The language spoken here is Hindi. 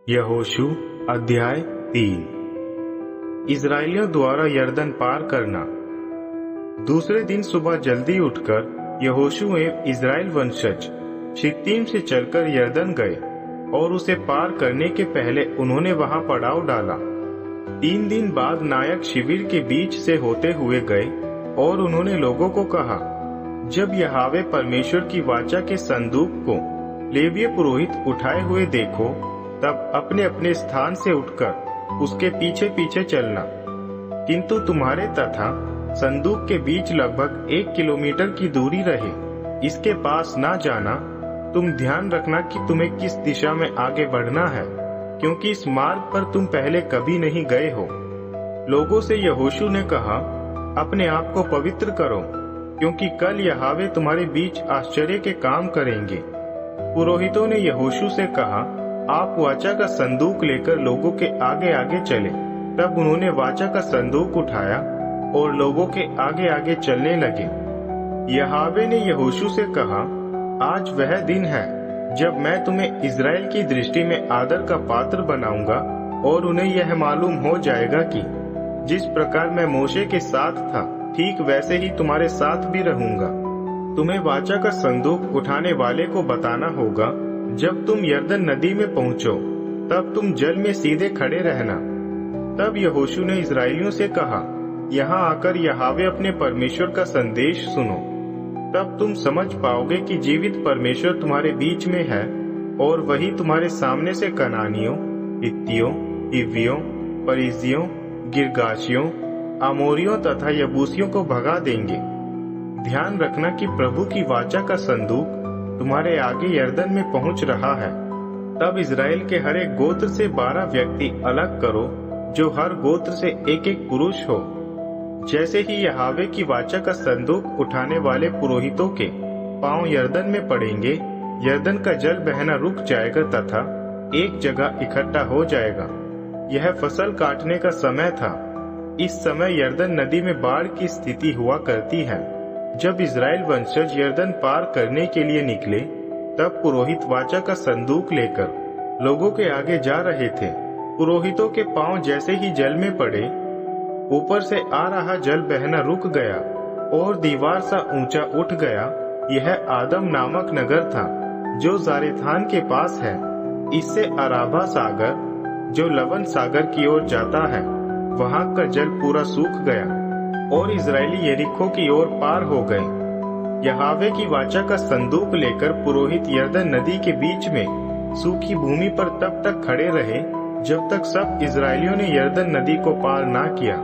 यहोशू अध्याय 3। इस्राएलियों द्वारा यरदन पार करना। दूसरे दिन सुबह जल्दी उठकर यहोशू एवं इस्राएल वंशज शित्तीम से चलकर यरदन गए और उसे पार करने के पहले उन्होंने वहां पड़ाव डाला। 3 दिन बाद नायक शिविर के बीच से होते हुए गए और उन्होंने लोगों को कहा, जब यहोवा परमेश्वर की वाचा के संदूक को लेवीय पुरोहित उठाए हुए देखो, तब अपने अपने स्थान से उठकर उसके पीछे पीछे चलना। किंतु तुम्हारे तथा संदूक के बीच लगभग 1 किलोमीटर की दूरी रहे, इसके पास ना जाना। तुम ध्यान रखना कि तुम्हें किस दिशा में आगे बढ़ना है, क्योंकि इस मार्ग पर तुम पहले कभी नहीं गए हो। लोगों से यहोशू ने कहा, अपने आप को पवित्र करो, क्योंकि कल यहोवा तुम्हारे बीच आश्चर्य के काम करेंगे। पुरोहितों ने यहोशू से कहा, आप वाचा का संदूक लेकर लोगों के आगे आगे चले। तब उन्होंने वाचा का संदूक उठाया और लोगों के आगे आगे चलने लगे। यहोवा ने यहोशू से कहा, आज वह दिन है जब मैं तुम्हें इस्राएल की दृष्टि में आदर का पात्र बनाऊंगा, और उन्हें यह मालूम हो जाएगा कि जिस प्रकार मैं मोशे के साथ था, ठीक वैसे ही तुम्हारे साथ भी रहूंगा। तुम्हें वाचा का संदूक उठाने वाले को बताना होगा, जब तुम यरदन नदी में पहुंचो, तब तुम जल में सीधे खड़े रहना। तब यहोशू ने इस्राएलियों से कहा, यहाँ आकर यहोवा अपने परमेश्वर का संदेश सुनो। तब तुम समझ पाओगे कि जीवित परमेश्वर तुम्हारे बीच में है, और वही तुम्हारे सामने से कनानियों, हित्तियों, हिव्वियों, परिज्जियों, गिर्गाशियों, अमोरियों तथा यबूसियों को भगा देंगे। ध्यान रखना कि प्रभु की वाचा का संदूक तुम्हारे आगे यरदन में पहुंच रहा है। तब इस्राएल के हर एक गोत्र से 12 व्यक्ति अलग करो, जो हर गोत्र से एक एक पुरुष हो। जैसे ही यहोवा की वाचा का संदूक उठाने वाले पुरोहितों के पांव यरदन में पड़ेंगे, यरदन का जल बहना रुक जाएगा तथा एक जगह इकट्ठा हो जाएगा। यह फसल काटने का समय था। इस समय यरदन नदी में बाढ़ की स्थिति हुआ करती है। जब इस्राएल वंशज यरदन पार करने के लिए निकले, तब पुरोहित वाचा का संदूक लेकर लोगों के आगे जा रहे थे। पुरोहितों के पांव जैसे ही जल में पड़े, ऊपर से आ रहा जल बहना रुक गया और दीवार सा ऊंचा उठ गया। यह आदम नामक नगर था, जो जारेथान के पास है। इससे अराबा सागर, जो लवण सागर की ओर जाता है, वहां का जल पूरा सूख गया और इजरायली यरीको की ओर पार हो गए। यहोवा की वाचा का संदूक लेकर पुरोहित यरदन नदी के बीच में सूखी भूमि पर तब तक खड़े रहे, जब तक सब इजरायलियों ने यरदन नदी को पार ना किया।